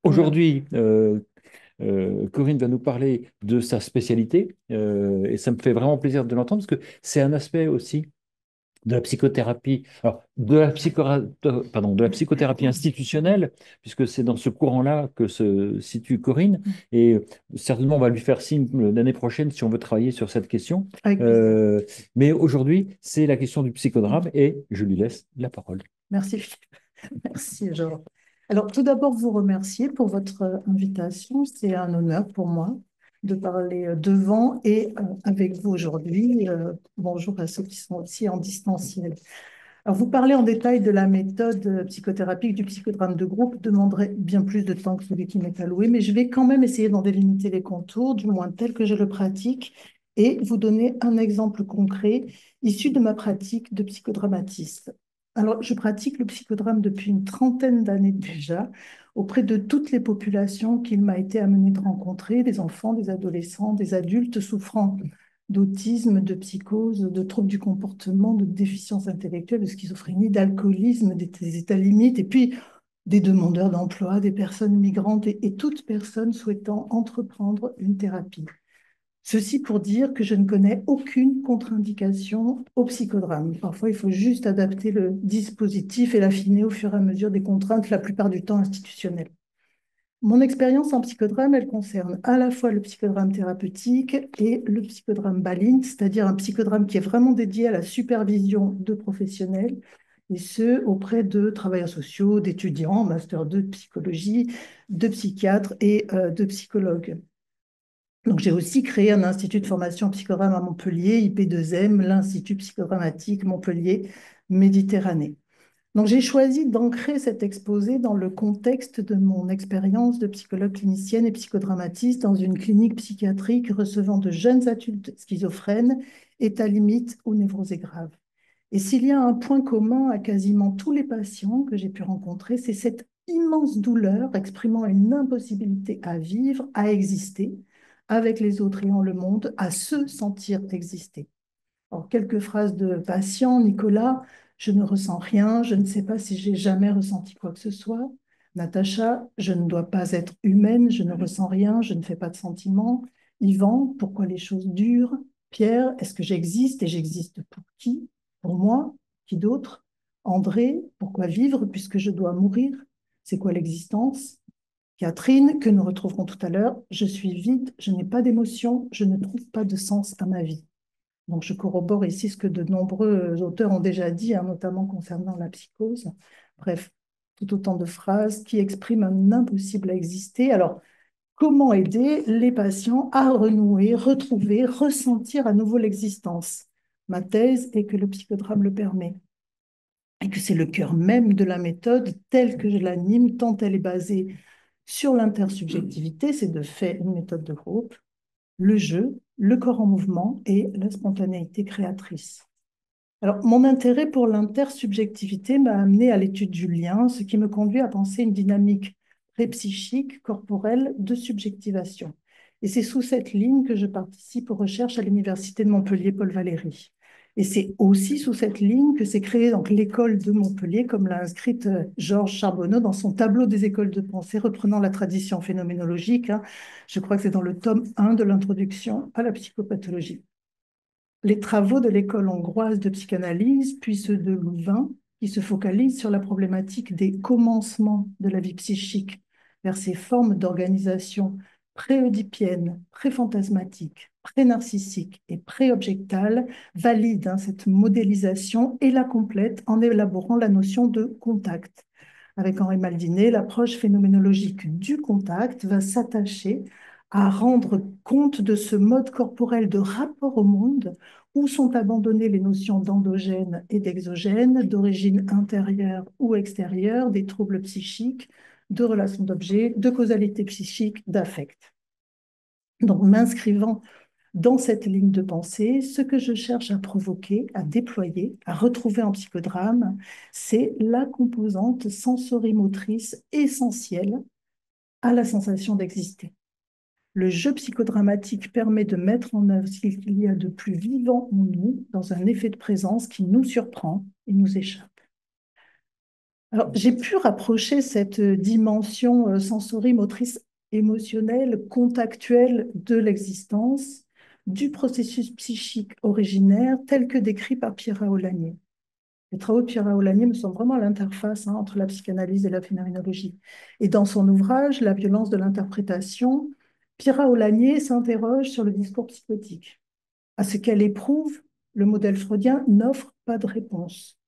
Voilà. Aujourd'hui, Corinne va nous parler de sa spécialité et ça me fait vraiment plaisir de l'entendre parce que c'est un aspect aussi de la psychothérapie, alors de la psychothérapie institutionnelle, puisque c'est dans ce courant-là que se situe Corinne, et certainement on va lui faire signe l'année prochaine si on veut travailler sur cette question. Avec plaisir. Euh, mais aujourd'hui, c'est la question du psychodrame et je lui laisse la parole. Merci, Philippe. Merci, Georges. Alors, tout d'abord, vous remercier pour votre invitation. C'est un honneur pour moi de parler devant et avec vous aujourd'hui. Bonjour à ceux qui sont aussi en distanciel. Alors, vous parlez en détail de la méthode psychothérapique du psychodrame de groupe demanderait bien plus de temps que celui qui m'est alloué, mais je vais quand même essayer d'en délimiter les contours, du moins tel que je le pratique, et vous donner un exemple concret issu de ma pratique de psychodramatiste. Alors, je pratique le psychodrame depuis une trentaine d'années déjà, auprès de toutes les populations qu'il m'a été amené de rencontrer, des enfants, des adolescents, des adultes souffrant d'autisme, de psychose, de troubles du comportement, de déficience intellectuelle, de schizophrénie, d'alcoolisme, des états limites, et puis des demandeurs d'emploi, des personnes migrantes et toute personne souhaitant entreprendre une thérapie. Ceci pour dire que je ne connais aucune contre-indication au psychodrame. Parfois, il faut juste adapter le dispositif et l'affiner au fur et à mesure des contraintes, la plupart du temps institutionnelles. Mon expérience en psychodrame, elle concerne à la fois le psychodrame thérapeutique et le psychodrame BALINT, c'est-à-dire un psychodrame qui est vraiment dédié à la supervision de professionnels, et ce, auprès de travailleurs sociaux, d'étudiants, master 2 de psychologie, de psychiatres et de psychologues. Donc, j'ai aussi créé un institut de formation en psychodrame à Montpellier, IP2M, l'Institut psychodramatique Montpellier Méditerranée. Donc, j'ai choisi d'ancrer cet exposé dans le contexte de mon expérience de psychologue clinicienne et psychodramatiste dans une clinique psychiatrique recevant de jeunes adultes schizophrènes, état limite ou névrosés graves. Et s'il y a un point commun à quasiment tous les patients que j'ai pu rencontrer, c'est cette immense douleur exprimant une impossibilité à vivre, à exister avec les autres et en le monde, à se sentir exister. Alors, quelques phrases de patient, Nicolas, je ne ressens rien, je ne sais pas si j'ai jamais ressenti quoi que ce soit. Natacha, je ne dois pas être humaine, je ne ressens rien, je ne fais pas de sentiments. Yvan, pourquoi les choses durent? Pierre, est-ce que j'existe et j'existe pour qui? Pour moi? Qui d'autre? André, pourquoi vivre puisque je dois mourir? C'est quoi l'existence? Catherine, que nous retrouverons tout à l'heure, je suis vide, je n'ai pas d'émotion, je ne trouve pas de sens à ma vie. Donc, je corrobore ici ce que de nombreux auteurs ont déjà dit, hein, notamment concernant la psychose. Bref, tout autant de phrases qui expriment un impossible à exister. Alors, comment aider les patients à renouer, retrouver, ressentir à nouveau l'existence? Ma thèse est que le psychodrame le permet et que c'est le cœur même de la méthode telle que je l'anime, tant elle est basée sur l'intersubjectivité, c'est de fait une méthode de groupe, le jeu, le corps en mouvement et la spontanéité créatrice. Alors, mon intérêt pour l'intersubjectivité m'a amené à l'étude du lien, ce qui me conduit à penser une dynamique pré-psychique, corporelle, de subjectivation. Et c'est sous cette ligne que je participe aux recherches à l'Université de Montpellier Paul Valéry. Et c'est aussi sous cette ligne que s'est créée donc l'école de Montpellier, comme l'a inscrite Georges Charbonneau dans son tableau des écoles de pensée, reprenant la tradition phénoménologique, hein. Je crois que c'est dans le tome 1 de l'introduction à la psychopathologie. Les travaux de l'école hongroise de psychanalyse, puis ceux de Louvain, qui se focalisent sur la problématique des commencements de la vie psychique vers ces formes d'organisation pré-oedipienne, pré-fantasmatique, pré-narcissique et pré-objectale, valident cette modélisation et la complètent en élaborant la notion de contact. Avec Henri Maldinet, l'approche phénoménologique du contact va s'attacher à rendre compte de ce mode corporel de rapport au monde où sont abandonnées les notions d'endogène et d'exogène, d'origine intérieure ou extérieure, des troubles psychiques, de relations d'objets, de causalité psychique, d'affect. Donc, m'inscrivant dans cette ligne de pensée, ce que je cherche à provoquer, à déployer, à retrouver en psychodrame, c'est la composante sensorimotrice essentielle à la sensation d'exister. Le jeu psychodramatique permet de mettre en œuvre ce qu'il y a de plus vivant en nous, dans un effet de présence qui nous surprend et nous échappe. Alors, j'ai pu rapprocher cette dimension sensorimotrice émotionnelle, contactuelle de l'existence, du processus psychique originaire tel que décrit par Pierre Aulagné. Les travaux de Pierre Aulagné me semblent vraiment à l'interface entre la psychanalyse et la phénoménologie. Et dans son ouvrage, La violence de l'interprétation, Pierre Aulagné s'interroge sur le discours psychotique. À ce qu'elle éprouve, le modèle freudien n'offre pas de réponse.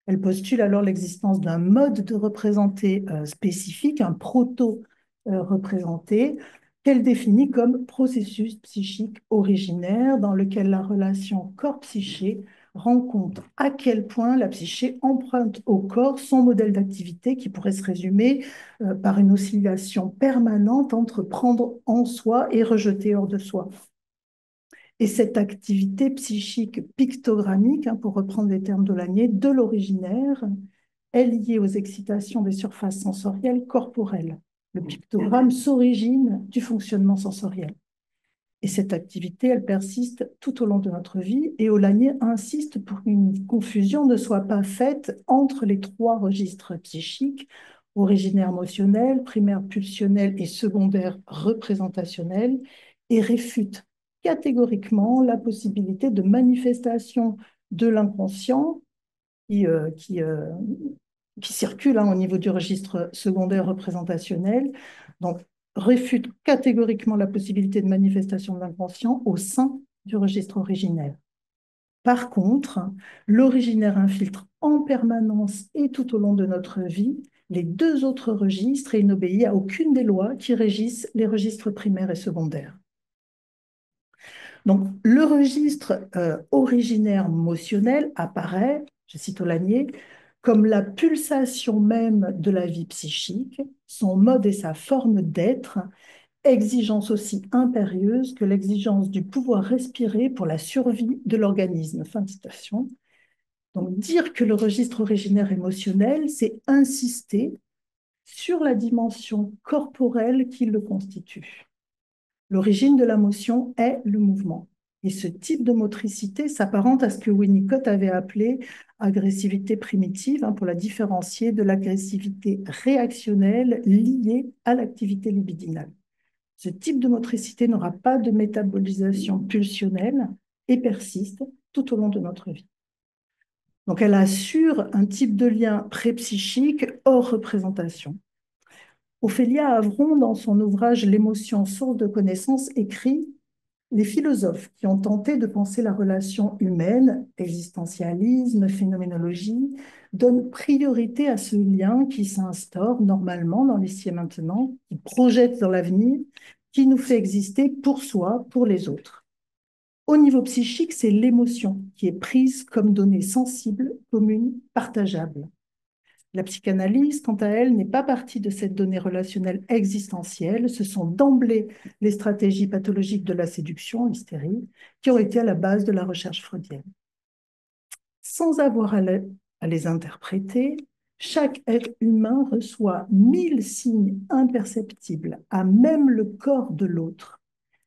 Elle postule alors l'existence d'un mode de représenté spécifique, un proto-représenté, qu'elle définit comme processus psychique originaire dans lequel la relation corps-psyché rend compte à quel point la psyché emprunte au corps son modèle d'activité qui pourrait se résumer par une oscillation permanente entre prendre en soi et rejeter hors de soi. Et cette activité psychique pictogrammique, pour reprendre les termes d'Aulagné, de l'originaire, est liée aux excitations des surfaces sensorielles corporelles. Le pictogramme s'origine du fonctionnement sensoriel. Et cette activité, elle persiste tout au long de notre vie. Et Aulagné insiste pour qu'une confusion ne soit pas faite entre les trois registres psychiques, originaire émotionnel, primaire pulsionnel et secondaire représentationnel, et réfute catégoriquement la possibilité de manifestation de l'inconscient qui, euh, qui, euh, qui circule au niveau du registre secondaire représentationnel. Donc, réfute catégoriquement la possibilité de manifestation de l'inconscient au sein du registre originel. Par contre, l'originaire infiltre en permanence et tout au long de notre vie les deux autres registres et il n'obéit à aucune des lois qui régissent les registres primaires et secondaires. Donc, le registre originaire motionnel apparaît, je cite Aulagné, comme la pulsation même de la vie psychique, son mode et sa forme d'être, exigence aussi impérieuse que l'exigence du pouvoir respirer pour la survie de l'organisme. Fin de citation. Donc, dire que le registre originaire émotionnel, c'est insister sur la dimension corporelle qui le constitue. L'origine de la motion est le mouvement. Et ce type de motricité s'apparente à ce que Winnicott avait appelé agressivité primitive, pour la différencier de l'agressivité réactionnelle liée à l'activité libidinale. Ce type de motricité n'aura pas de métabolisation pulsionnelle et persiste tout au long de notre vie. Donc elle assure un type de lien prépsychique hors représentation. Ophélia Avron, dans son ouvrage L'émotion, source de connaissance, écrit: les philosophes qui ont tenté de penser la relation humaine, existentialisme, phénoménologie, donnent priorité à ce lien qui s'instaure normalement dans l'ici et maintenant, qui projette dans l'avenir, qui nous fait exister pour soi, pour les autres. Au niveau psychique, c'est l'émotion qui est prise comme donnée sensible, commune, partageable. La psychanalyse, quant à elle, n'est pas partie de cette donnée relationnelle existentielle. Ce sont d'emblée les stratégies pathologiques de la séduction, l'hystérie, qui ont été à la base de la recherche freudienne. Sans avoir à les interpréter, chaque être humain reçoit 1000 signes imperceptibles à même le corps de l'autre,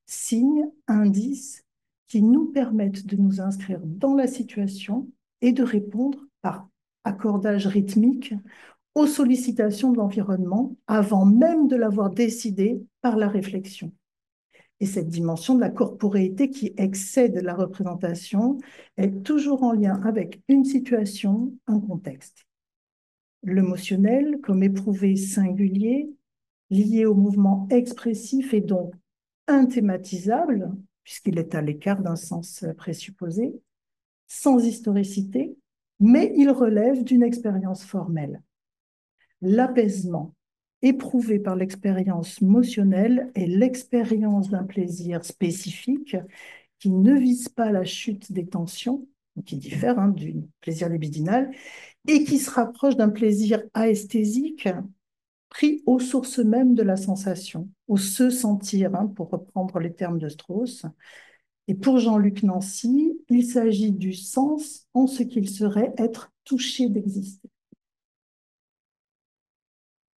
signes, indices qui nous permettent de nous inscrire dans la situation et de répondre par accordage rythmique aux sollicitations de l'environnement avant même de l'avoir décidé par la réflexion. Et cette dimension de la corporéité qui excède la représentation est toujours en lien avec une situation, un contexte. L'émotionnel, comme éprouvé singulier, lié au mouvement expressif et donc inthématisable, puisqu'il est à l'écart d'un sens présupposé, sans historicité, mais il relève d'une expérience formelle. L'apaisement éprouvé par l'expérience motionnelle est l'expérience d'un plaisir spécifique qui ne vise pas la chute des tensions, qui diffère du plaisir libidinal, et qui se rapproche d'un plaisir aesthésique pris aux sources mêmes de la sensation, au se sentir, pour reprendre les termes de Strauss. Et pour Jean-Luc Nancy, il s'agit du sens en ce qu'il serait être touché d'exister.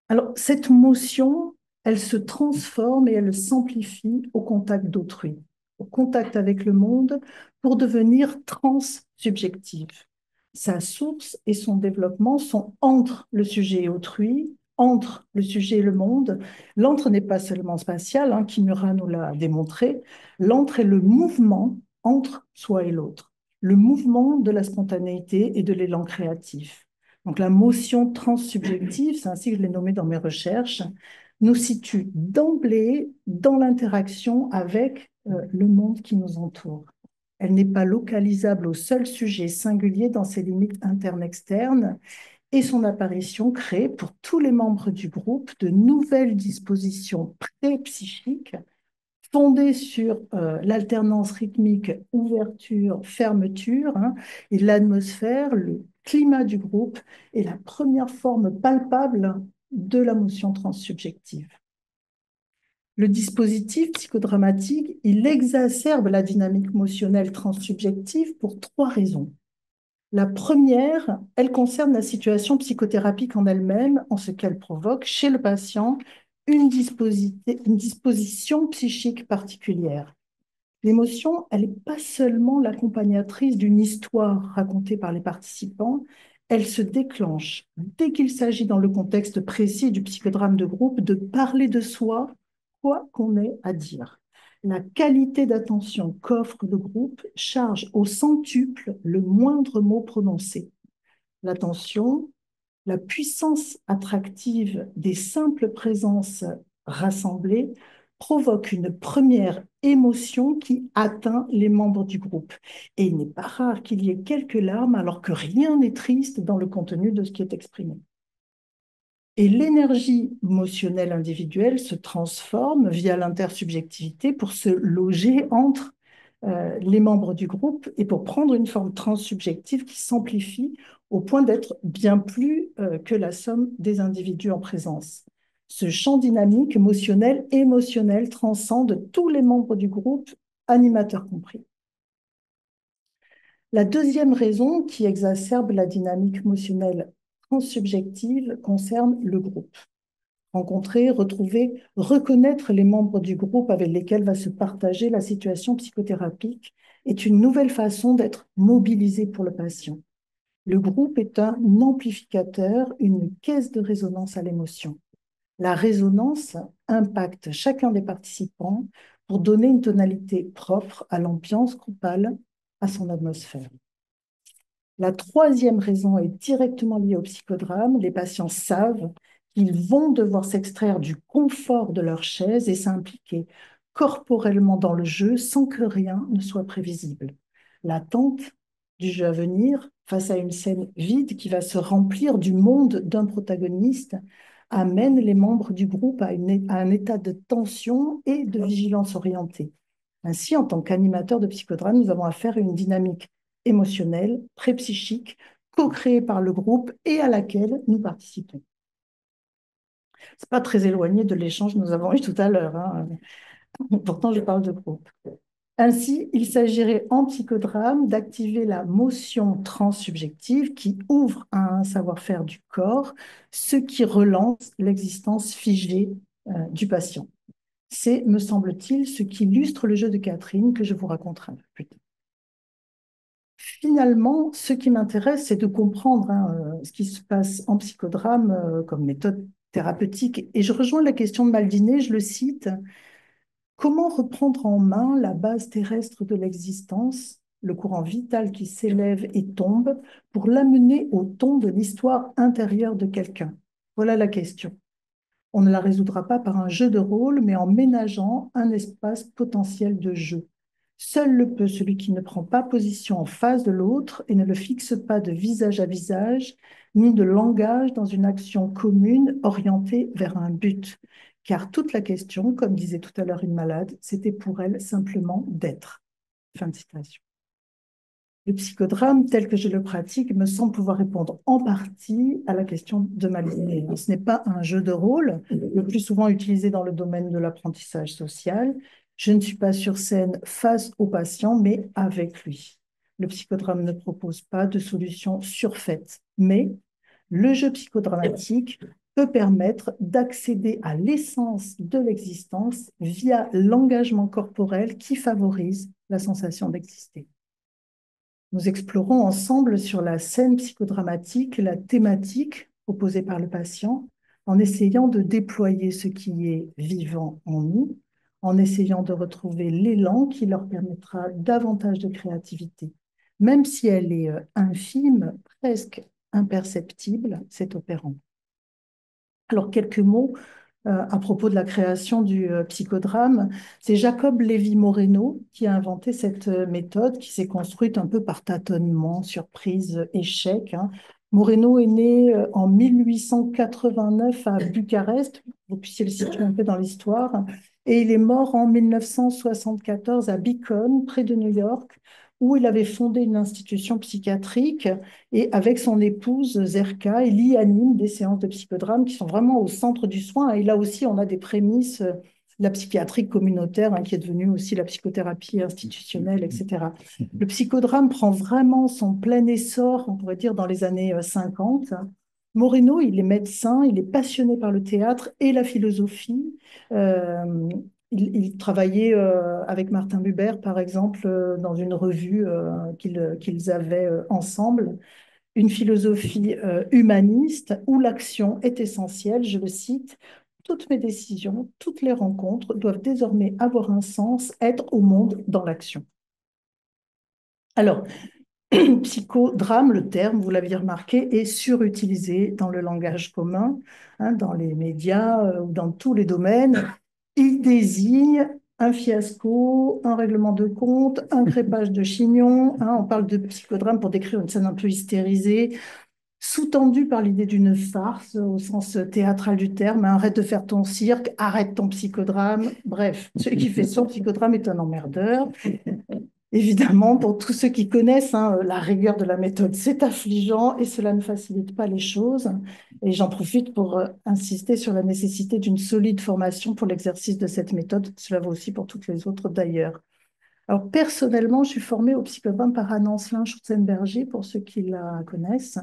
Alors, cette motion, elle se transforme et elle s'amplifie au contact d'autrui, au contact avec le monde, pour devenir transsubjective. Sa source et son développement sont entre le sujet et autrui, entre le sujet et le monde. L'entre n'est pas seulement spatial, hein, Kimura nous l'a démontré. L'entre est le mouvement entre soi et l'autre, le mouvement de la spontanéité et de l'élan créatif. Donc la motion transsubjective, c'est ainsi que je l'ai nommé dans mes recherches, nous situe d'emblée dans l'interaction avec le monde qui nous entoure. Elle n'est pas localisable au seul sujet singulier dans ses limites internes-externes et son apparition crée pour tous les membres du groupe de nouvelles dispositions pré-psychiques fondées sur l'alternance rythmique ouverture-fermeture, hein, et l'atmosphère, le climat du groupe est la première forme palpable de la motion transsubjective. Le dispositif psychodramatique, il exacerbe la dynamique émotionnelle transsubjective pour trois raisons. La première, elle concerne la situation psychothérapique en elle-même, en ce qu'elle provoque chez le patient une disposition psychique particulière. L'émotion, elle n'est pas seulement l'accompagnatrice d'une histoire racontée par les participants, elle se déclenche dès qu'il s'agit, dans le contexte précis du psychodrame de groupe, de parler de soi, quoi qu'on ait à dire. La qualité d'attention qu'offre le groupe charge au centuple le moindre mot prononcé. L'attention, la puissance attractive des simples présences rassemblées provoque une première émotion qui atteint les membres du groupe. Et il n'est pas rare qu'il y ait quelques larmes alors que rien n'est triste dans le contenu de ce qui est exprimé. Et l'énergie émotionnelle individuelle se transforme via l'intersubjectivité pour se loger entre les membres du groupe et pour prendre une forme transsubjective qui s'amplifie au point d'être bien plus que la somme des individus en présence. Ce champ dynamique émotionnel transcende tous les membres du groupe, animateurs compris. La deuxième raison qui exacerbe la dynamique émotionnelle transsubjective concerne le groupe. Rencontrer, retrouver, reconnaître les membres du groupe avec lesquels va se partager la situation psychothérapique est une nouvelle façon d'être mobilisé pour le patient. Le groupe est un amplificateur, une caisse de résonance à l'émotion. La résonance impacte chacun des participants pour donner une tonalité propre à l'ambiance groupale, à son atmosphère. La troisième raison est directement liée au psychodrame. Les patients savent qu'ils vont devoir s'extraire du confort de leur chaise et s'impliquer corporellement dans le jeu sans que rien ne soit prévisible. L'attente du jeu à venir face à une scène vide qui va se remplir du monde d'un protagoniste amène les membres du groupe à un état de tension et de vigilance orientée. Ainsi, en tant qu'animateur de psychodrame, nous avons affaire à une dynamique émotionnelle, pré-psychique, co-créée par le groupe et à laquelle nous participons. Ce n'est pas très éloigné de l'échange que nous avons eu tout à l'heure, hein. Pourtant, je parle de groupe. Ainsi, il s'agirait en psychodrame d'activer la motion transsubjective qui ouvre à un savoir-faire du corps, ce qui relance l'existence figée du patient. C'est, me semble-t-il, ce qui illustre le jeu de Catherine que je vous raconterai un peu plus tard. Finalement, ce qui m'intéresse, c'est de comprendre ce qui se passe en psychodrame comme méthode thérapeutique. Et je rejoins la question de Maldinet, je le cite. Comment reprendre en main la base terrestre de l'existence, le courant vital qui s'élève et tombe, pour l'amener au ton de l'histoire intérieure de quelqu'un? Voilà la question. On ne la résoudra pas par un jeu de rôle, mais en ménageant un espace potentiel de jeu. Seul le peut celui qui ne prend pas position en face de l'autre et ne le fixe pas de visage à visage, ni de langage dans une action commune orientée vers un but. Car toute la question, comme disait tout à l'heure une malade, c'était pour elle simplement d'être. Fin de citation. Le psychodrame, tel que je le pratique, me semble pouvoir répondre en partie à la question de Maldinet. Ce n'est pas un jeu de rôle, le plus souvent utilisé dans le domaine de l'apprentissage social. Je ne suis pas sur scène face au patient, mais avec lui. Le psychodrame ne propose pas de solution surfaite, mais le jeu psychodramatique peut permettre d'accéder à l'essence de l'existence via l'engagement corporel qui favorise la sensation d'exister. Nous explorons ensemble sur la scène psychodramatique la thématique proposée par le patient en essayant de déployer ce qui est vivant en nous, en essayant de retrouver l'élan qui leur permettra davantage de créativité. Même si elle est infime, presque imperceptible, c'est opérant. Alors, quelques mots à propos de la création du psychodrame. C'est Jacob Lévy-Moreno qui a inventé cette méthode qui s'est construite un peu par tâtonnement, surprise, échec, hein. Moreno est né en 1889 à Bucarest, vous puissiez le situer un peu dans l'histoire, et il est mort en 1974 à Beacon, près de New York, où il avait fondé une institution psychiatrique et avec son épouse Zerka, il y anime des séances de psychodrame qui sont vraiment au centre du soin. Et là aussi, on a des prémices, la psychiatrie communautaire, hein, qui est devenue aussi la psychothérapie institutionnelle, etc. Le psychodrame prend vraiment son plein essor, on pourrait dire, dans les années 50. Moreno, il est médecin, il est passionné par le théâtre et la philosophie. Euh, il travaillait avec Martin Buber, par exemple, dans une revue qu'ils avaient ensemble, une philosophie humaniste où l'action est essentielle. Je le cite, toutes mes décisions, toutes les rencontres doivent désormais avoir un sens, être au monde dans l'action. Alors, psychodrame, le terme, vous l'aviez remarqué, est surutilisé dans le langage commun, hein, dans les médias ou dans tous les domaines. Il désigne un fiasco, un règlement de compte, un crépage de chignon, hein. On parle de psychodrame pour décrire une scène un peu hystérisée, sous-tendu par l'idée d'une farce au sens théâtral du terme. Arrête de faire ton cirque, arrête ton psychodrame. Bref, celui qui fait son psychodrame est un emmerdeur. Évidemment, pour tous ceux qui connaissent, hein, la rigueur de la méthode, c'est affligeant et cela ne facilite pas les choses. Et j'en profite pour insister sur la nécessité d'une solide formation pour l'exercice de cette méthode. Cela vaut aussi pour toutes les autres d'ailleurs. Alors personnellement, je suis formée au psychodrame par Anne-Ancelin Schutzenberger, pour ceux qui la connaissent,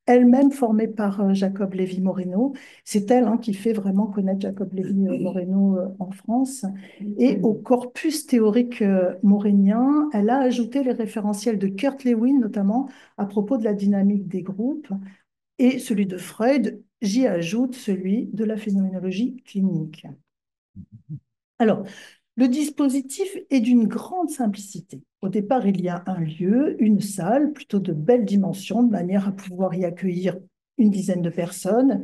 elle-même formée par Jacob Lévy-Moreno. C'est elle, hein, qui fait vraiment connaître Jacob Lévy-Moreno en France. Et au corpus théorique morénien, elle a ajouté les référentiels de Kurt Lewin, notamment à propos de la dynamique des groupes, et celui de Freud. J'y ajoute celui de la phénoménologie clinique. Alors, le dispositif est d'une grande simplicité. Au départ, il y a un lieu, une salle, plutôt de belles dimensions, de manière à pouvoir y accueillir une dizaine de personnes,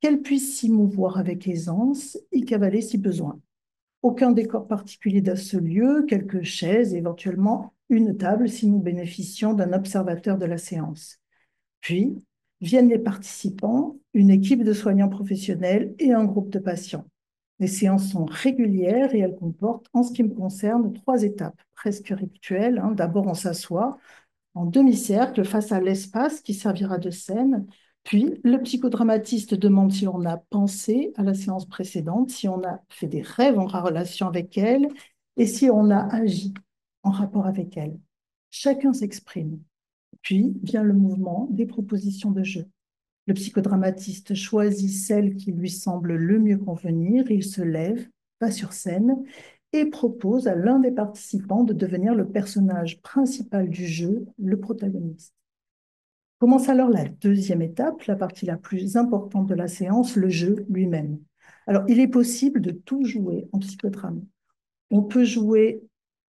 qu'elles puissent s'y mouvoir avec aisance, y cavaler si besoin. Aucun décor particulier dans ce lieu, quelques chaises, éventuellement une table si nous bénéficions d'un observateur de la séance. Puis viennent les participants, une équipe de soignants professionnels et un groupe de patients. Les séances sont régulières et elles comportent, en ce qui me concerne, 3 étapes presque rituelles, hein. D'abord, on s'assoit en demi-cercle face à l'espace qui servira de scène. Puis, le psychodramatiste demande si on a pensé à la séance précédente, si on a fait des rêves en relation avec elle et si on a agi en rapport avec elle. Chacun s'exprime. Puis vient le mouvement des propositions de jeu. Le psychodramatiste choisit celle qui lui semble le mieux convenir, il se lève, va sur scène et propose à l'un des participants de devenir le personnage principal du jeu, le protagoniste. Commence alors la deuxième étape, la partie la plus importante de la séance, le jeu lui-même. Alors, il est possible de tout jouer en psychodrame. On peut jouer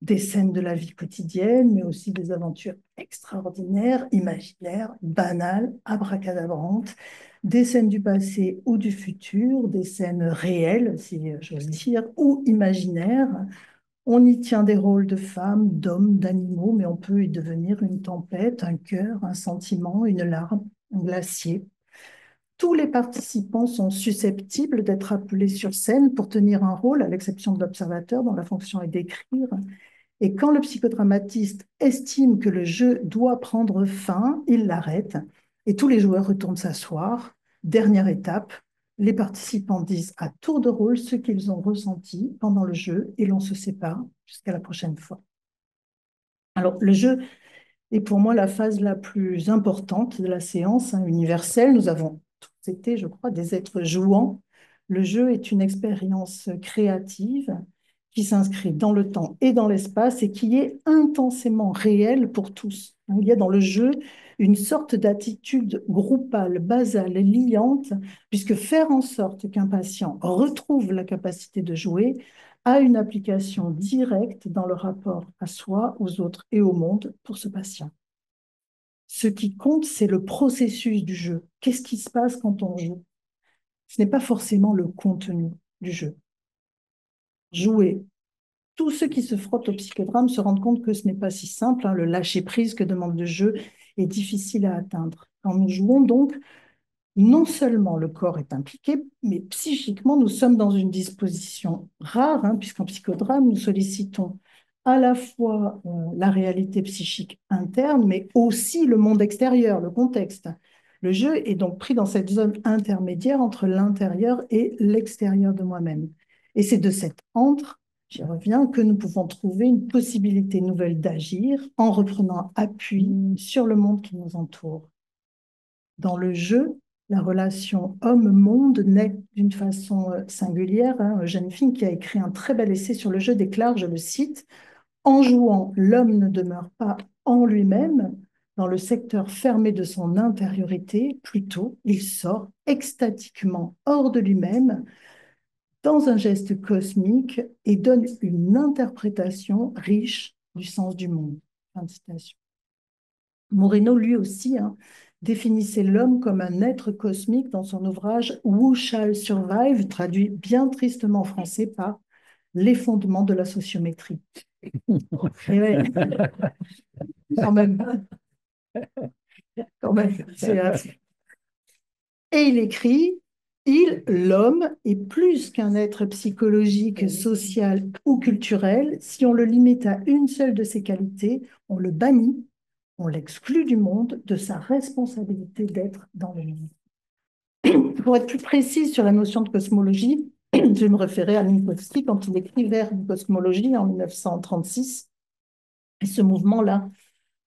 des scènes de la vie quotidienne, mais aussi des aventures extraordinaires, imaginaires, banales, abracadabrantes, des scènes du passé ou du futur, des scènes réelles, si j'ose dire, ou imaginaires. On y tient des rôles de femmes, d'hommes, d'animaux, mais on peut y devenir une tempête, un cœur, un sentiment, une larme, un glacier. Tous les participants sont susceptibles d'être appelés sur scène pour tenir un rôle, à l'exception de l'observateur, dont la fonction est d'écrire. Et quand le psychodramatiste estime que le jeu doit prendre fin, il l'arrête et tous les joueurs retournent s'asseoir. Dernière étape, les participants disent à tour de rôle ce qu'ils ont ressenti pendant le jeu et l'on se sépare jusqu'à la prochaine fois. Alors, le jeu est pour moi la phase la plus importante de la séance, hein, universelle. Nous avons tous été, je crois, des êtres jouants. Le jeu est une expérience créative qui s'inscrit dans le temps et dans l'espace et qui est intensément réel pour tous. Il y a dans le jeu une sorte d'attitude groupale, basale, liante, puisque faire en sorte qu'un patient retrouve la capacité de jouer a une application directe dans le rapport à soi, aux autres et au monde pour ce patient. Ce qui compte, c'est le processus du jeu. Qu'est-ce qui se passe quand on joue? Ce n'est pas forcément le contenu du jeu. Jouer. Tous ceux qui se frottent au psychodrame se rendent compte que ce n'est pas si simple, hein. Le lâcher-prise que demande le jeu est difficile à atteindre. Quand nous jouons donc, non seulement le corps est impliqué, mais psychiquement, nous sommes dans une disposition rare, hein, puisqu'en psychodrame, nous sollicitons à la fois la réalité psychique interne, mais aussi le monde extérieur, le contexte. Le jeu est donc pris dans cette zone intermédiaire entre l'intérieur et l'extérieur de moi-même. Et c'est de cet entre, j'y reviens, que nous pouvons trouver une possibilité nouvelle d'agir en reprenant appui sur le monde qui nous entoure. Dans le jeu, la relation homme-monde naît d'une façon singulière, hein. Eugène Fink, qui a écrit un très bel essai sur le jeu, déclare, je le cite, en jouant, l'homme ne demeure pas en lui-même, dans le secteur fermé de son intériorité, plutôt, il sort extatiquement hors de lui-même, dans un geste cosmique, et donne une interprétation riche du sens du monde. Fin de citation. Moreno, lui aussi, hein, définissait l'homme comme un être cosmique dans son ouvrage Who Shall Survive, traduit bien tristement en français par Les fondements de la sociométrie. Et ouais, quand même, quand même. Et il écrit, l'homme, est plus qu'un être psychologique, social ou culturel. Si on le limite à une seule de ses qualités, on le bannit, on l'exclut du monde, de sa responsabilité d'être dans le monde. Pour être plus précise sur la notion de cosmologie, je vais me référer à Minkowski quand il écrit Vers une cosmologie en 1936. Et ce mouvement-là,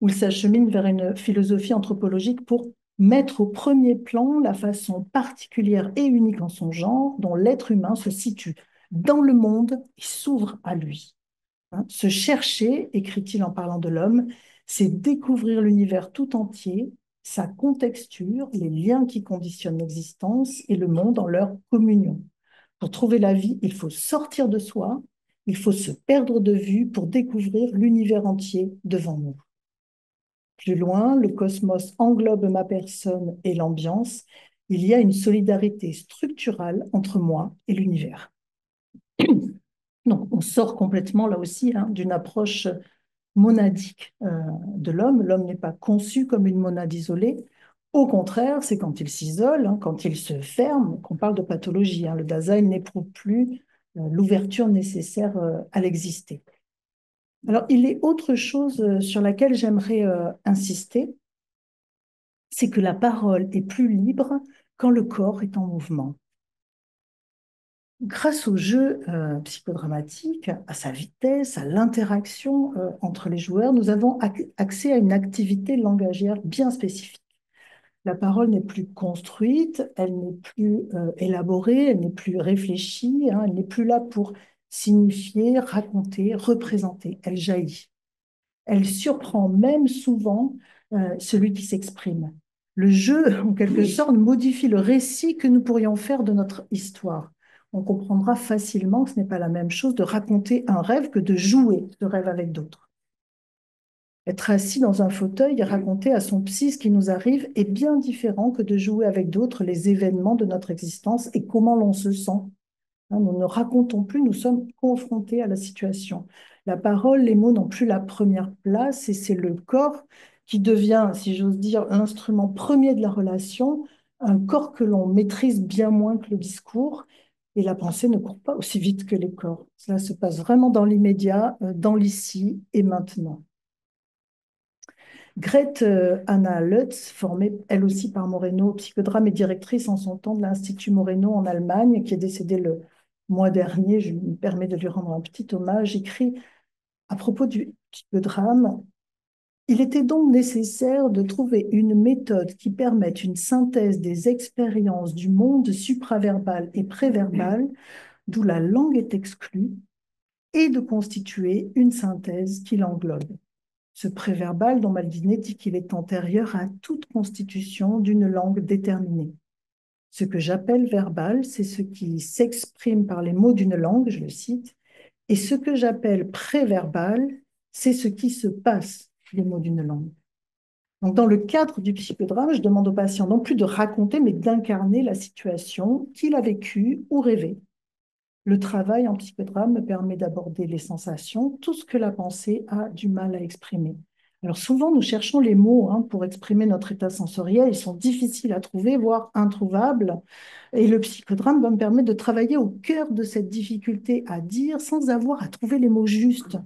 où il s'achemine vers une philosophie anthropologique pour mettre au premier plan la façon particulière et unique en son genre dont l'être humain se situe dans le monde et s'ouvre à lui. Hein, se chercher, écrit-il en parlant de l'homme, c'est découvrir l'univers tout entier, sa contexture, les liens qui conditionnent l'existence et le monde en leur communion. Pour trouver la vie, il faut sortir de soi, il faut se perdre de vue pour découvrir l'univers entier devant nous. Plus loin, le cosmos englobe ma personne et l'ambiance. Il y a une solidarité structurale entre moi et l'univers. Donc, on sort complètement là aussi, hein, d'une approche monadique de l'homme. L'homme n'est pas conçu comme une monade isolée. Au contraire, c'est quand il s'isole, hein, quand il se ferme, qu'on parle de pathologie, hein. Le Dasein n'éprouve plus l'ouverture nécessaire à l'exister. Alors, il est autre chose sur laquelle j'aimerais insister, c'est que la parole est plus libre quand le corps est en mouvement. Grâce au jeu psychodramatique, à sa vitesse, à l'interaction entre les joueurs, nous avons accès à une activité langagière bien spécifique. La parole n'est plus construite, elle n'est plus élaborée, elle n'est plus réfléchie, hein, elle n'est plus là pour signifier, raconter, représenter. Elle jaillit. Elle surprend même souvent celui qui s'exprime. Le jeu, en quelque sorte, modifie le récit que nous pourrions faire de notre histoire. On comprendra facilement que ce n'est pas la même chose de raconter un rêve que de jouer ce rêve avec d'autres. Être assis dans un fauteuil et raconter à son psy ce qui nous arrive est bien différent que de jouer avec d'autres les événements de notre existence et comment l'on se sent. Nous ne racontons plus, nous sommes confrontés à la situation. La parole, les mots n'ont plus la première place et c'est le corps qui devient, si j'ose dire, l'instrument premier de la relation, un corps que l'on maîtrise bien moins que le discours et la pensée ne court pas aussi vite que les corps. Cela se passe vraiment dans l'immédiat, dans l'ici et maintenant. Grete Anna Lutz, formée elle aussi par Moreno au psychodrame et directrice en son temps de l'Institut Moreno en Allemagne, qui est décédée le mois dernier, je me permets de lui rendre un petit hommage, écrit à propos du psychodrame: il était donc nécessaire de trouver une méthode qui permette une synthèse des expériences du monde supraverbal et préverbal, d'où la langue est exclue, et de constituer une synthèse qui l'englobe. Ce préverbal dont Maldinet dit qu'il est antérieur à toute constitution d'une langue déterminée. Ce que j'appelle verbal, c'est ce qui s'exprime par les mots d'une langue, je le cite, et ce que j'appelle préverbal, c'est ce qui se passe des mots d'une langue. Donc, dans le cadre du psychodrame, je demande au patient non plus de raconter, mais d'incarner la situation qu'il a vécue ou rêvée. Le travail en psychodrame me permet d'aborder les sensations, tout ce que la pensée a du mal à exprimer. Alors souvent, nous cherchons les mots pour exprimer notre état sensoriel. Ils sont difficiles à trouver, voire introuvables. Et le psychodrame va me permettre de travailler au cœur de cette difficulté à dire sans avoir à trouver les mots justes.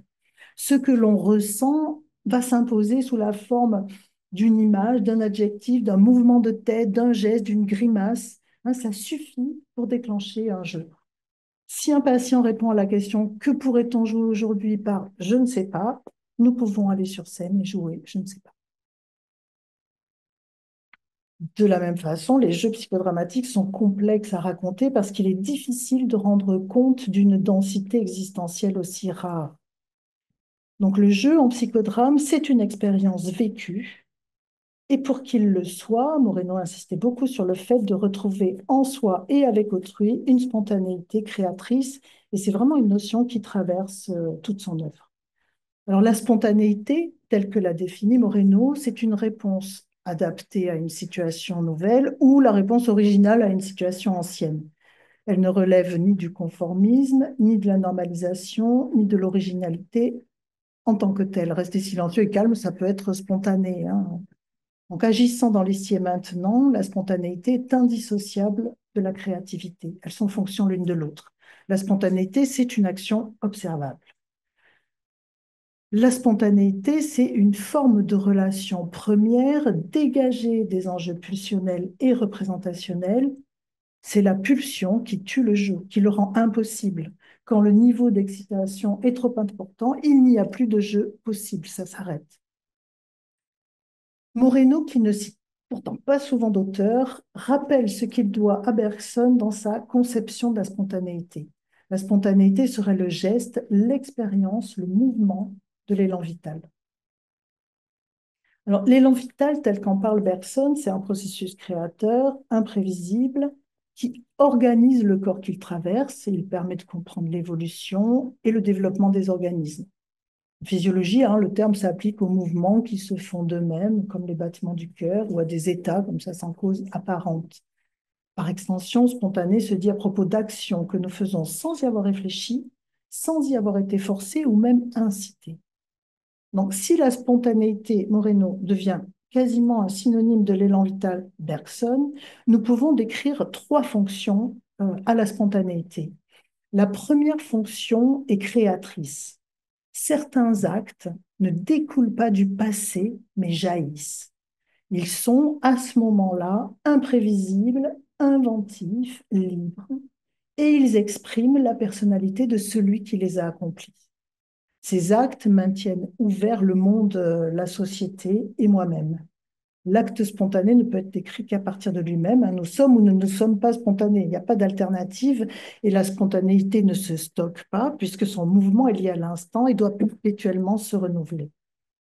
Ce que l'on ressent va s'imposer sous la forme d'une image, d'un adjectif, d'un mouvement de tête, d'un geste, d'une grimace. Ça suffit pour déclencher un jeu. Si un patient répond à la question « Que pourrait-on jouer aujourd'hui ?» par « Je ne sais pas », nous pouvons aller sur scène et jouer « Je ne sais pas ». De la même façon, les jeux psychodramatiques sont complexes à raconter parce qu'il est difficile de rendre compte d'une densité existentielle aussi rare. Donc le jeu en psychodrame, c'est une expérience vécue. Et pour qu'il le soit, Moreno insistait beaucoup sur le fait de retrouver en soi et avec autrui une spontanéité créatrice. Et c'est vraiment une notion qui traverse toute son œuvre. Alors la spontanéité, telle que l'a définie Moreno, c'est une réponse adaptée à une situation nouvelle ou la réponse originale à une situation ancienne. Elle ne relève ni du conformisme, ni de la normalisation, ni de l'originalité en tant que telle. Rester silencieux et calme, ça peut être spontané. Donc, agissant dans l'ici et maintenant, la spontanéité est indissociable de la créativité. Elles sont fonction l'une de l'autre. La spontanéité, c'est une action observable. La spontanéité, c'est une forme de relation première dégagée des enjeux pulsionnels et représentationnels. C'est la pulsion qui tue le jeu, qui le rend impossible. Quand le niveau d'excitation est trop important, il n'y a plus de jeu possible, ça s'arrête. Moreno, qui ne cite pourtant pas souvent d'auteur, rappelle ce qu'il doit à Bergson dans sa conception de la spontanéité. La spontanéité serait le geste, l'expérience, le mouvement de l'élan vital. Alors, l'élan vital, tel qu'en parle Bergson, c'est un processus créateur, imprévisible, qui organise le corps qu'il traverse et il permet de comprendre l'évolution et le développement des organismes. En physiologie, le terme s'applique aux mouvements qui se font d'eux-mêmes, comme les battements du cœur, ou à des états, comme ça, sans cause apparente. Par extension, spontané se dit à propos d'actions que nous faisons sans y avoir réfléchi, sans y avoir été forcés ou même incités. Donc, si la spontanéité, Moreno, devient quasiment un synonyme de l'élan vital Bergson, nous pouvons décrire trois fonctions à la spontanéité. La première fonction est créatrice. Certains actes ne découlent pas du passé, mais jaillissent. Ils sont, à ce moment-là, imprévisibles, inventifs, libres, et ils expriment la personnalité de celui qui les a accomplis. Ces actes maintiennent ouvert le monde, la société et moi-même. L'acte spontané ne peut être décrit qu'à partir de lui-même. Nous sommes ou nous ne sommes pas spontanés. Il n'y a pas d'alternative et la spontanéité ne se stocke pas puisque son mouvement est lié à l'instant et doit perpétuellement se renouveler.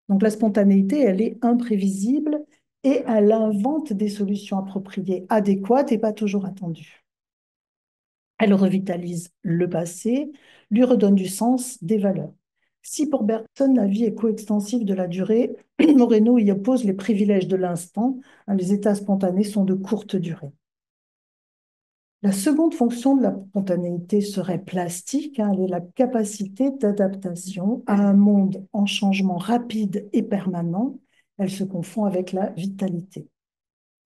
Donc la spontanéité, elle est imprévisible et elle invente des solutions appropriées, adéquates et pas toujours attendues. Elle revitalise le passé, lui redonne du sens, des valeurs. Si pour Bergson, la vie est coextensive de la durée, Moreno y oppose les privilèges de l'instant. Les états spontanés sont de courte durée. La seconde fonction de la spontanéité serait plastique. Elle est la capacité d'adaptation à un monde en changement rapide et permanent. Elle se confond avec la vitalité.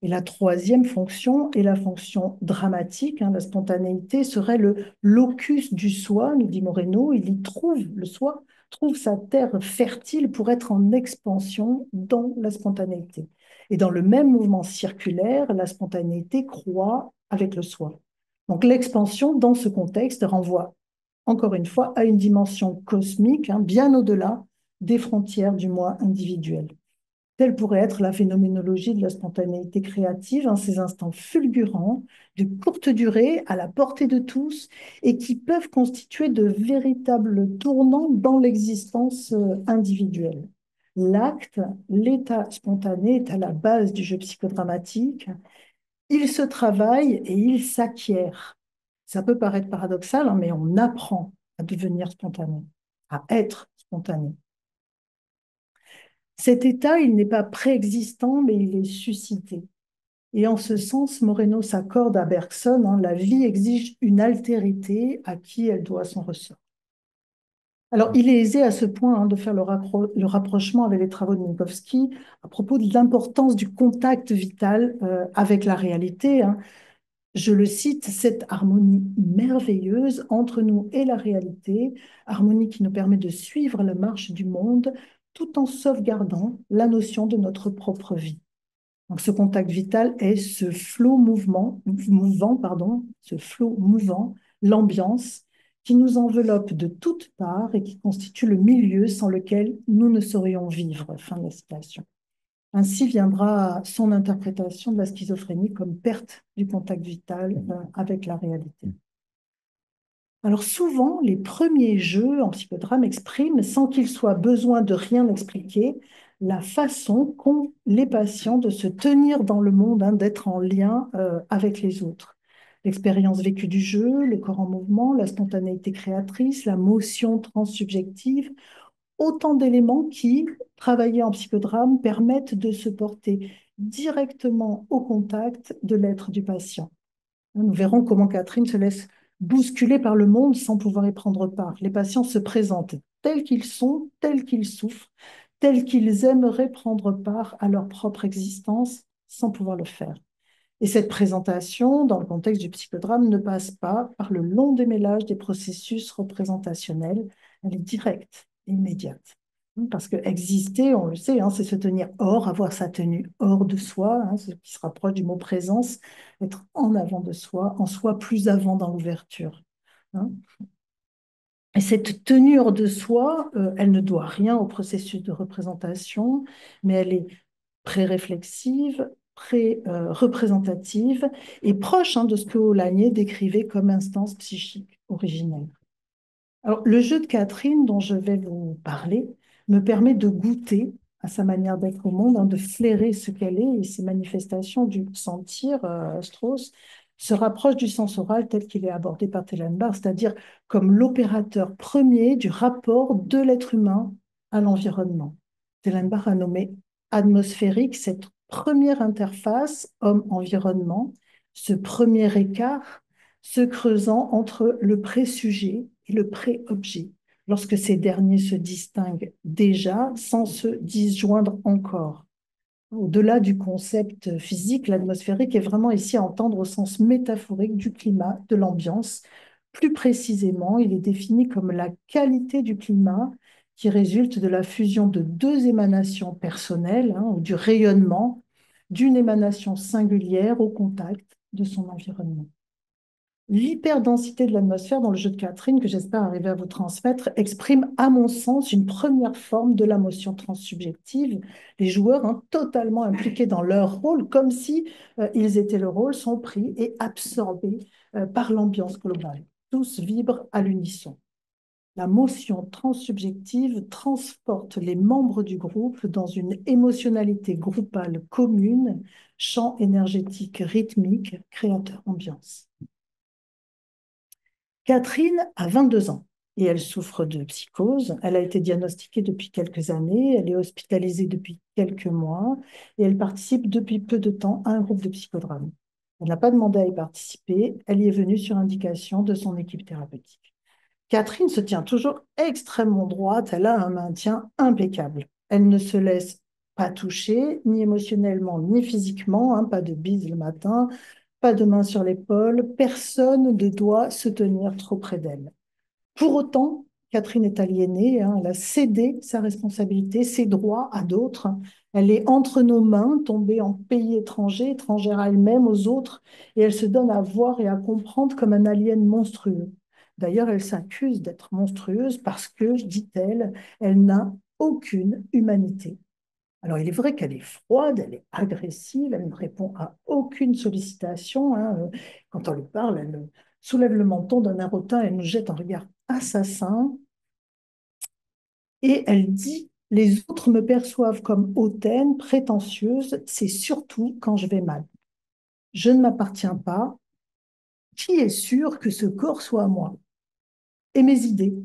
Et la troisième fonction est la fonction dramatique. La spontanéité serait le locus du soi, nous dit Moreno. Il y trouve, le soi trouve sa terre fertile pour être en expansion dans la spontanéité. Et dans le même mouvement circulaire, la spontanéité croît avec le soi. Donc l'expansion, dans ce contexte, renvoie encore une fois à une dimension cosmique, bien au-delà des frontières du moi individuel. Telle pourrait être la phénoménologie de la spontanéité créative, hein, ces instants fulgurants, de courte durée, à la portée de tous, et qui peuvent constituer de véritables tournants dans l'existence individuelle. L'acte, l'état spontané est à la base du jeu psychodramatique. Il se travaille et il s'acquiert. Ça peut paraître paradoxal, hein, mais on apprend à devenir spontané, à être spontané. Cet état, il n'est pas préexistant, mais il est suscité. Et en ce sens, Moreno s'accorde à Bergson, hein, la vie exige une altérité à qui elle doit son ressort. Alors, il est aisé à ce point, hein, de faire le rapprochement avec les travaux de Minkowski à propos de l'importance du contact vital avec la réalité, hein. Je le cite, cette harmonie merveilleuse entre nous et la réalité, harmonie qui nous permet de suivre la marche du monde tout en sauvegardant la notion de notre propre vie. Donc, ce contact vital est ce flot mouvant, pardon, ce flot mouvant, l'ambiance qui nous enveloppe de toutes parts et qui constitue le milieu sans lequel nous ne saurions vivre. Fin de la citation. Ainsi viendra son interprétation de la schizophrénie comme perte du contact vital avec la réalité. Alors souvent, les premiers jeux en psychodrame expriment, sans qu'il soit besoin de rien expliquer, la façon qu'ont les patients de se tenir dans le monde, hein, d'être en lien avec les autres. L'expérience vécue du jeu, le corps en mouvement, la spontanéité créatrice, la motion transsubjective, autant d'éléments qui, travaillés en psychodrame, permettent de se porter directement au contact de l'être du patient. Nous verrons comment Catherine se laisse bousculer par le monde sans pouvoir y prendre part. Les patients se présentent tels qu'ils sont, tels qu'ils souffrent, tels qu'ils aimeraient prendre part à leur propre existence sans pouvoir le faire. Et cette présentation, dans le contexte du psychodrame, ne passe pas par le long démêlage des processus représentationnels. Elle est directe et immédiate. Parce que exister, on le sait, hein, c'est se tenir hors, avoir sa tenue hors de soi, hein, ce qui se rapproche du mot présence, être en avant de soi, en soi plus avant dans l'ouverture, hein. Et cette tenue hors de soi, elle ne doit rien au processus de représentation, mais elle est pré-réflexive, pré-représentative et proche, hein, de ce que Olagnier décrivait comme instance psychique originelle. Alors, le jeu de Catherine dont je vais vous parler me permet de goûter à sa manière d'être au monde, hein, de flairer ce qu'elle est et ses manifestations du sentir. Strauss se rapproche du sens oral tel qu'il est abordé par Tellenbach, c'est-à-dire comme l'opérateur premier du rapport de l'être humain à l'environnement. Tellenbach a nommé atmosphérique cette première interface homme-environnement, ce premier écart se creusant entre le pré-sujet et le pré-objet, lorsque ces derniers se distinguent déjà sans se disjoindre encore. Au-delà du concept physique, l'atmosphérique est vraiment ici à entendre au sens métaphorique du climat, de l'ambiance. Plus précisément, il est défini comme la qualité du climat qui résulte de la fusion de deux émanations personnelles, hein, ou du rayonnement d'une émanation singulière au contact de son environnement. L'hyperdensité de l'atmosphère dans le jeu de Catherine, que j'espère arriver à vous transmettre, exprime, à mon sens, une première forme de la motion transsubjective. Les joueurs, hein, totalement impliqués dans leur rôle, comme si ils étaient le rôle, sont pris et absorbés par l'ambiance globale. Tous vibrent à l'unisson. La motion transsubjective transporte les membres du groupe dans une émotionnalité groupale commune, champ énergétique rythmique, créateur ambiance. Catherine a 22 ans et elle souffre de psychose. Elle a été diagnostiquée depuis quelques années, elle est hospitalisée depuis quelques mois et elle participe depuis peu de temps à un groupe de psychodrame. Elle n'a pas demandé à y participer, elle y est venue sur indication de son équipe thérapeutique. Catherine se tient toujours extrêmement droite, elle a un maintien impeccable. Elle ne se laisse pas toucher, ni émotionnellement, ni physiquement, hein, pas de bise le matin, pas de main sur l'épaule, personne ne doit se tenir trop près d'elle. Pour autant, Catherine est aliénée, hein, elle a cédé sa responsabilité, ses droits à d'autres. Elle est entre nos mains, tombée en pays étranger, étrangère à elle-même, aux autres, et elle se donne à voir et à comprendre comme un alien monstrueux. D'ailleurs, elle s'accuse d'être monstrueuse parce que, dit-elle, elle n'a aucune humanité. Alors, il est vrai qu'elle est froide, elle est agressive, elle ne répond à aucune sollicitation, hein. Quand on lui parle, elle soulève le menton d'un air hautain, elle nous jette un regard assassin et elle dit, les autres me perçoivent comme hautaine, prétentieuse, c'est surtout quand je vais mal. Je ne m'appartiens pas. Qui est sûr que ce corps soit à moi? Et mes idées,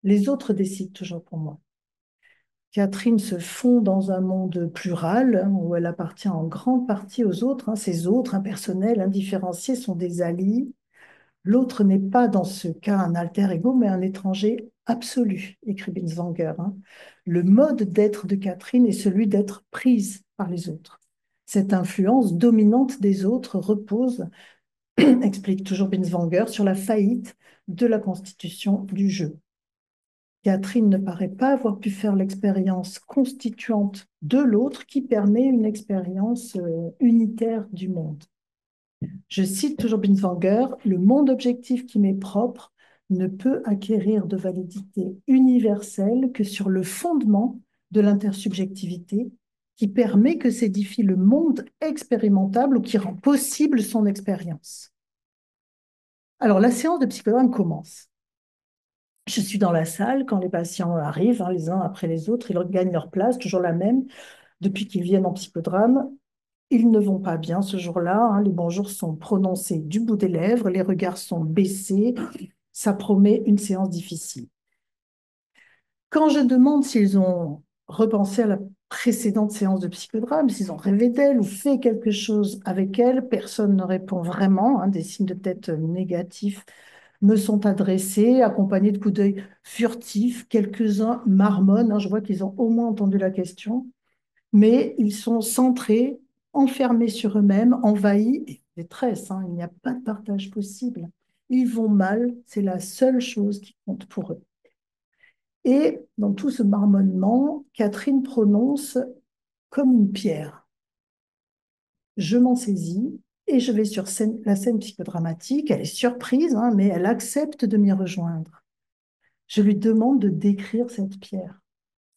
les autres décident toujours pour moi. Catherine se fond dans un monde plural, hein, où elle appartient en grande partie aux autres, hein. Ces autres, impersonnels, indifférenciés, sont des alliés. L'autre n'est pas dans ce cas un alter ego, mais un étranger absolu, écrit Binswanger, hein. Le mode d'être de Catherine est celui d'être prise par les autres. Cette influence dominante des autres repose, explique toujours Binswanger, sur la faillite de la constitution du jeu. Catherine ne paraît pas avoir pu faire l'expérience constituante de l'autre qui permet une expérience unitaire du monde. Je cite toujours Binswanger, le monde objectif qui m'est propre ne peut acquérir de validité universelle que sur le fondement de l'intersubjectivité qui permet que s'édifie le monde expérimentable ou qui rend possible son expérience. Alors, la séance de psychodrame commence. Je suis dans la salle quand les patients arrivent, hein, les uns après les autres, ils gagnent leur place, toujours la même, depuis qu'ils viennent en psychodrame. Ils ne vont pas bien ce jour-là, hein, les bonjours sont prononcés du bout des lèvres, les regards sont baissés, ça promet une séance difficile. Quand je demande s'ils ont repensé à la précédente séance de psychodrame, s'ils ont rêvé d'elle ou fait quelque chose avec elle, personne ne répond vraiment, hein, des signes de tête négatifs me sont adressés, accompagnés de coups d'œil furtifs. Quelques-uns marmonnent, hein, je vois qu'ils ont au moins entendu la question, mais ils sont centrés, enfermés sur eux-mêmes, envahis et en détresse, hein, il n'y a pas de partage possible. Ils vont mal, c'est la seule chose qui compte pour eux. Et dans tout ce marmonnement, Catherine prononce comme une pierre. Je m'en saisis et je vais sur la scène psychodramatique. Elle est surprise, hein, mais elle accepte de m'y rejoindre. Je lui demande de décrire cette pierre.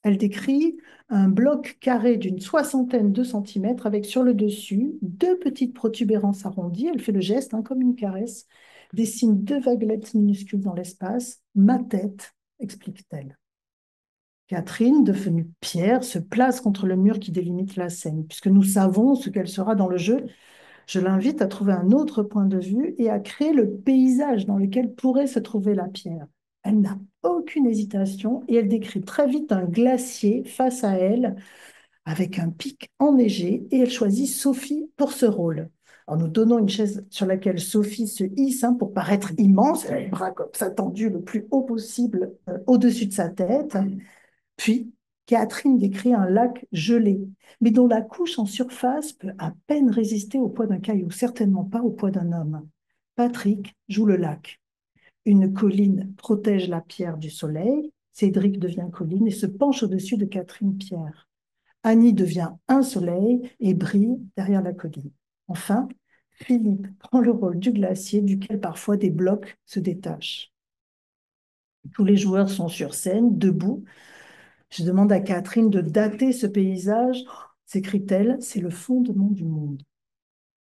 Elle décrit un bloc carré d'une soixantaine de centimètres avec sur le dessus deux petites protubérances arrondies. Elle fait le geste, hein, comme une caresse, dessine deux vaguelettes minuscules dans l'espace. Ma tête, explique-t-elle. Catherine, devenue pierre, se place contre le mur qui délimite la scène. Puisque nous savons ce qu'elle sera dans le jeu, je l'invite à trouver un autre point de vue et à créer le paysage dans lequel pourrait se trouver la pierre. Elle n'a aucune hésitation et elle décrit très vite un glacier face à elle avec un pic enneigé et elle choisit Sophie pour ce rôle. En nous donnant une chaise sur laquelle Sophie se hisse, hein, pour paraître immense, elle a les bras comme ça tendus le plus haut possible au-dessus de sa tête. Puis, Catherine décrit un lac gelé, mais dont la couche en surface peut à peine résister au poids d'un caillou, certainement pas au poids d'un homme. Patrick joue le lac. Une colline protège la pierre du soleil. Cédric devient colline et se penche au-dessus de Catherine Pierre. Annie devient un soleil et brille derrière la colline. Enfin, Philippe prend le rôle du glacier duquel parfois des blocs se détachent. Tous les joueurs sont sur scène, debout. Je demande à Catherine de dater ce paysage. S'écrie-t-elle, c'est le fondement du monde.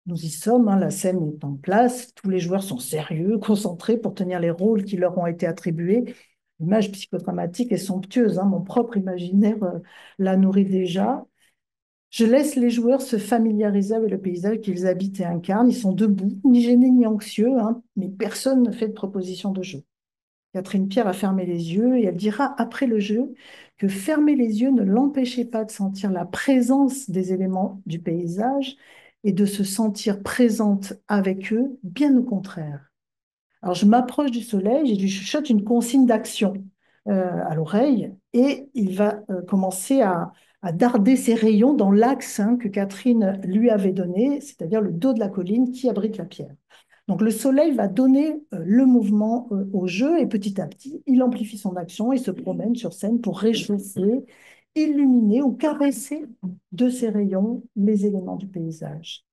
Nous y sommes, hein, la scène est en place, tous les joueurs sont sérieux, concentrés pour tenir les rôles qui leur ont été attribués. L'image psychodramatique est somptueuse, hein, mon propre imaginaire la nourrit déjà. Je laisse les joueurs se familiariser avec le paysage qu'ils habitent et incarnent. Ils sont debout, ni gênés ni anxieux, hein, mais personne ne fait de proposition de jeu. Catherine Pierre a fermé les yeux et elle dira après le jeu que fermer les yeux ne l'empêchait pas de sentir la présence des éléments du paysage et de se sentir présente avec eux, bien au contraire. Alors je m'approche du soleil, je lui chuchote une consigne d'action à l'oreille et il va commencer à darder ses rayons dans l'axe, hein, que Catherine lui avait donné, c'est-à-dire le dos de la colline qui abrite la pierre. Donc le soleil va donner le mouvement au jeu et petit à petit, il amplifie son action et se promène sur scène pour réchauffer, illuminer ou caresser de ses rayons les éléments du paysage.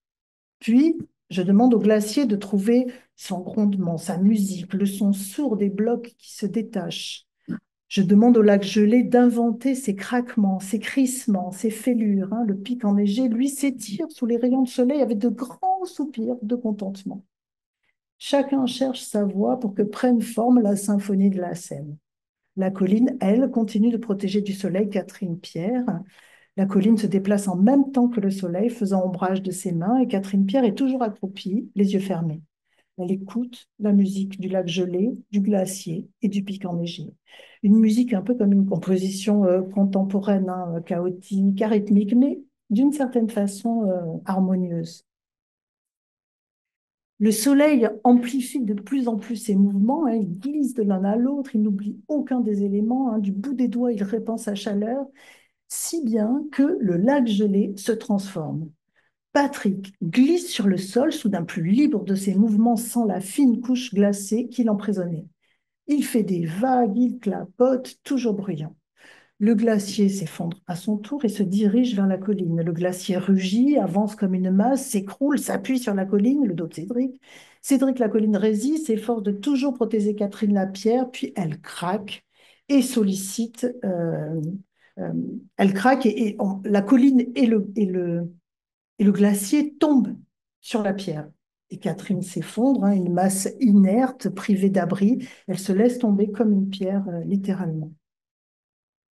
Puis, je demande au glacier de trouver son grondement, sa musique, le son sourd des blocs qui se détachent. Je demande au lac gelé d'inventer ses craquements, ses crissements, ses fêlures, hein. Le pic enneigé, lui, s'étire sous les rayons de soleil avec de grands soupirs de contentement. Chacun cherche sa voix pour que prenne forme la symphonie de la Seine. La colline, elle, continue de protéger du soleil Catherine Pierre. La colline se déplace en même temps que le soleil, faisant ombrage de ses mains, et Catherine Pierre est toujours accroupie, les yeux fermés. Elle écoute la musique du lac gelé, du glacier et du pic enneigé. Une musique un peu comme une composition contemporaine, hein, chaotique, arythmique, mais d'une certaine façon harmonieuse. Le soleil amplifie de plus en plus ses mouvements, hein, il glisse de l'un à l'autre, il n'oublie aucun des éléments, hein, du bout des doigts, il répand sa chaleur, si bien que le lac gelé se transforme. Patrick glisse sur le sol, soudain plus libre de ses mouvements sans la fine couche glacée qui l'emprisonnait. Il fait des vagues, il clapote, toujours bruyant. Le glacier s'effondre à son tour et se dirige vers la colline. Le glacier rugit, avance comme une masse, s'écroule, s'appuie sur la colline, le dos de Cédric. Cédric, la colline résiste, s'efforce de toujours protéger Catherine Lapierre, puis elle craque et sollicite. Euh, Elle craque et la colline et le glacier tombe sur la pierre. Et Catherine s'effondre, hein, une masse inerte, privée d'abri. Elle se laisse tomber comme une pierre, littéralement.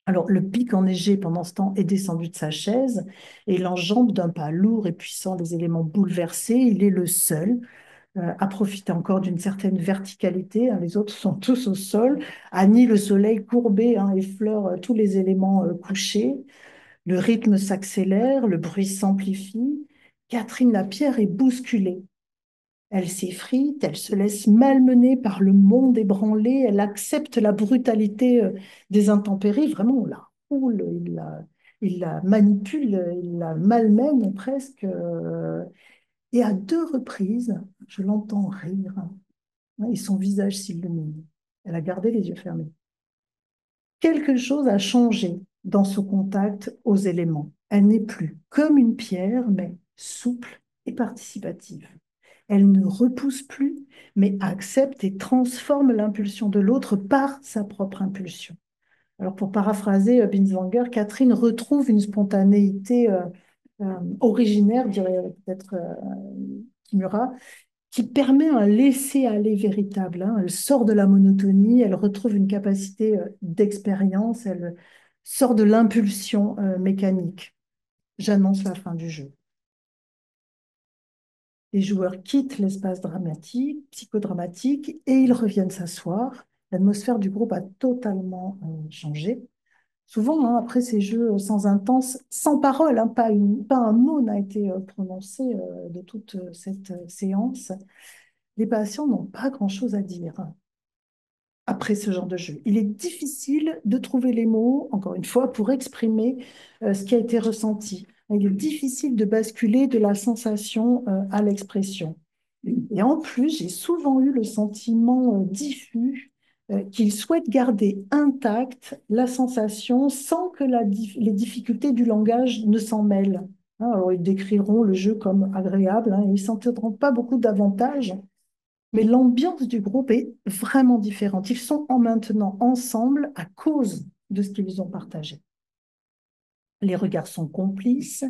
Alors, le pic enneigé, pendant ce temps, est descendu de sa chaise et il enjambe d'un pas lourd et puissant les éléments bouleversés. Il est le seul à profiter encore d'une certaine verticalité, hein. Les autres sont tous au sol. Annie, le soleil courbé, hein, effleure tous les éléments couchés. Le rythme s'accélère, le bruit s'amplifie. Catherine Lapierre est bousculée. Elle s'effrite, elle se laisse malmener par le monde ébranlé, elle accepte la brutalité des intempéries. Vraiment, on la roule, il la manipule, il la malmène presque. Et à deux reprises, je l'entends rire, hein, et son visage s'illumine. Elle a gardé les yeux fermés. Quelque chose a changé dans son contact aux éléments. Elle n'est plus comme une pierre, mais souple et participative. Elle ne repousse plus, mais accepte et transforme l'impulsion de l'autre par sa propre impulsion. Alors, pour paraphraser Binswanger, Catherine retrouve une spontanéité originaire, dirait peut-être Kimura, qui permet un laisser-aller véritable, hein. Elle sort de la monotonie, elle retrouve une capacité d'expérience, elle sort de l'impulsion mécanique. J'annonce la fin du jeu. Les joueurs quittent l'espace dramatique, psychodramatique, et ils reviennent s'asseoir. L'atmosphère du groupe a totalement changé. Souvent, hein, après ces jeux sans intense, sans parole, hein, pas un mot n'a été prononcé de toute cette séance, les patients n'ont pas grand-chose à dire après ce genre de jeu. Il est difficile de trouver les mots, encore une fois, pour exprimer ce qui a été ressenti. Il est difficile de basculer de la sensation à l'expression. Et en plus, j'ai souvent eu le sentiment diffus qu'ils souhaitent garder intacte la sensation sans que les difficultés du langage ne s'en mêlent, hein. Alors, ils décriront le jeu comme agréable, hein, et ils ne s'en tireront pas beaucoup d'avantages, mais l'ambiance du groupe est vraiment différente. Ils sont en maintenant ensemble à cause de ce qu'ils ont partagé. Les regards sont complices,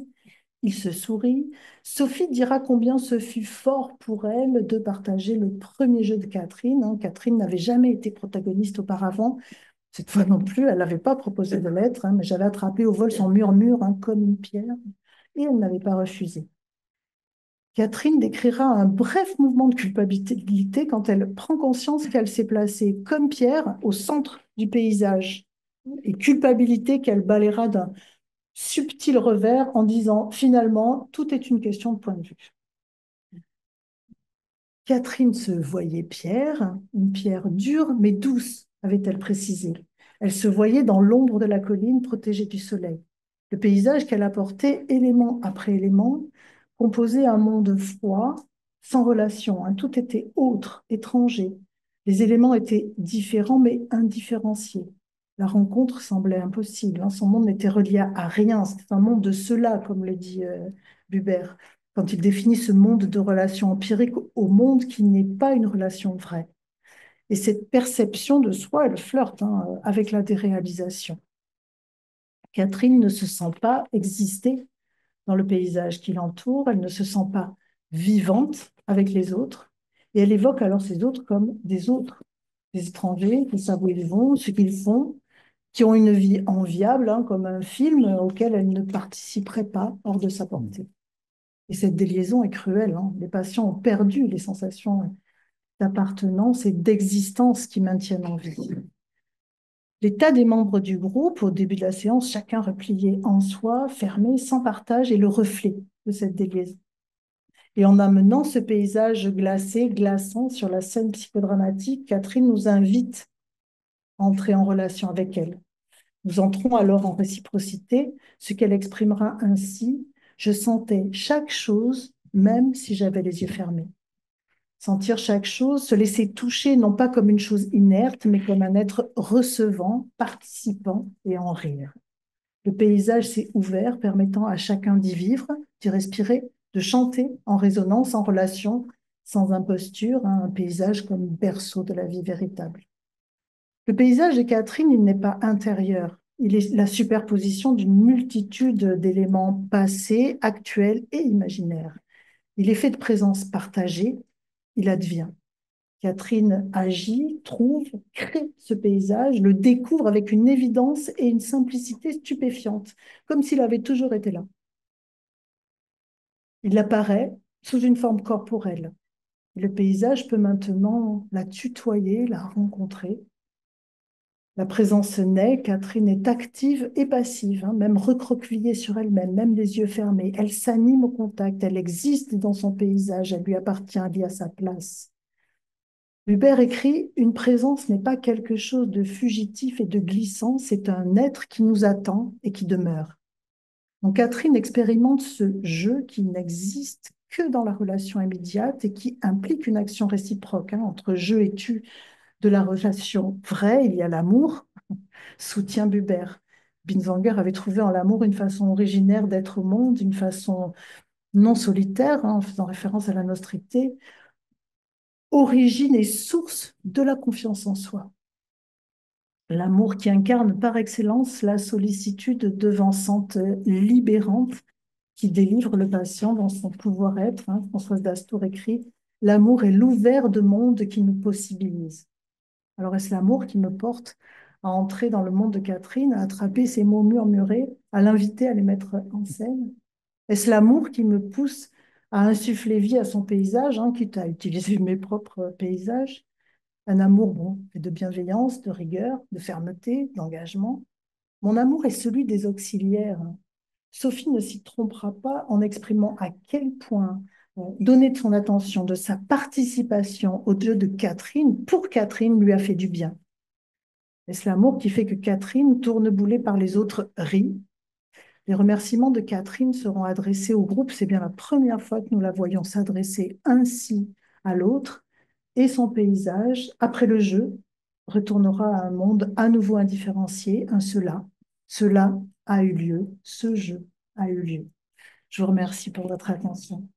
ils se sourient. Sophie dira combien ce fut fort pour elle de partager le premier jeu de Catherine, hein. Catherine n'avait jamais été protagoniste auparavant. Cette fois non plus, elle n'avait pas proposé de lettre, hein, mais j'avais attrapé au vol son murmure, hein, comme une pierre, et elle n'avait pas refusé. Catherine décrira un bref mouvement de culpabilité quand elle prend conscience qu'elle s'est placée comme Pierre au centre du paysage, et culpabilité qu'elle balayera d'un subtil revers en disant finalement tout est une question de point de vue. Catherine se voyait Pierre, une pierre dure mais douce, avait-elle précisé. Elle se voyait dans l'ombre de la colline protégée du soleil. Le paysage qu'elle apportait, élément après élément, composait un monde froid, sans relation, hein. Tout était autre, étranger. Les éléments étaient différents mais indifférenciés. La rencontre semblait impossible, hein. Son monde n'était relié à rien. C'était un monde de cela, comme le dit Buber, quand il définit ce monde de relations empiriques au monde qui n'est pas une relation vraie. Et cette perception de soi, elle flirte avec la déréalisation. Catherine ne se sent pas exister dans le paysage qui l'entoure, elle ne se sent pas vivante avec les autres, et elle évoque alors ces autres comme des autres, des étrangers qui savent où ils vont, ce qu'ils font, qui ont une vie enviable, comme un film auquel elle ne participerait pas hors de sa portée. Et cette déliaison est cruelle. Les patients ont perdu les sensations d'appartenance et d'existence qui maintiennent en vie. L'état des membres du groupe, au début de la séance, chacun replié en soi, fermé, sans partage, est le reflet de cette déliaison. Et en amenant ce paysage glacé, glaçant sur la scène psychodramatique, Catherine nous invite à entrer en relation avec elle. Nous entrons alors en réciprocité, ce qu'elle exprimera ainsi: je sentais chaque chose, même si j'avais les yeux fermés. Sentir chaque chose, se laisser toucher, non pas comme une chose inerte, mais comme un être recevant, participant et en rire. Le paysage s'est ouvert, permettant à chacun d'y vivre, d'y respirer, de chanter en résonance, en relation, sans imposture, un paysage comme berceau de la vie véritable. Le paysage de Catherine, il n'est pas intérieur. Il est la superposition d'une multitude d'éléments passés, actuels et imaginaires. Il est fait de présence partagée, il advient. Catherine agit, trouve, crée ce paysage, le découvre avec une évidence et une simplicité stupéfiante, comme s'il avait toujours été là. Il apparaît sous une forme corporelle. Le paysage peut maintenant la tutoyer, la rencontrer. La présence naît, Catherine est active et passive, même recroquevillée sur elle-même, même les yeux fermés. Elle s'anime au contact, elle existe dans son paysage, elle lui appartient, elle y a sa place. Hubert écrit: une présence n'est pas quelque chose de fugitif et de glissant, c'est un être qui nous attend et qui demeure. Donc Catherine expérimente ce jeu qui n'existe que dans la relation immédiate et qui implique une action réciproque, entre je et tu. De la relation vraie, il y a l'amour, soutient Buber. Binswanger avait trouvé en l'amour une façon originaire d'être au monde, une façon non solitaire, en faisant référence à la nostrité, origine et source de la confiance en soi. L'amour qui incarne par excellence la sollicitude devançante, libérante, qui délivre le patient dans son pouvoir-être. Françoise Dastour écrit: l'amour est l'ouvert de monde qui nous possibilise. Alors est-ce l'amour qui me porte à entrer dans le monde de Catherine, à attraper ces mots murmurés, à l'inviter à les mettre en scène? Est-ce l'amour qui me pousse à insuffler vie à son paysage, quitte à utiliser mes propres paysages? Un amour, fait de bienveillance, de rigueur, de fermeté, d'engagement. Mon amour est celui des auxiliaires. Sophie ne s'y trompera pas en exprimant à quel point donner de son attention, de sa participation au jeu de Catherine, pour Catherine, lui a fait du bien. Est-ce l'amour qui fait que Catherine, tourneboulée par les autres, rit? Les remerciements de Catherine seront adressés au groupe. C'est bien la première fois que nous la voyons s'adresser ainsi à l'autre. Et son paysage, après le jeu, retournera à un monde à nouveau indifférencié, un cela. Cela a eu lieu, ce jeu a eu lieu. Je vous remercie pour votre attention.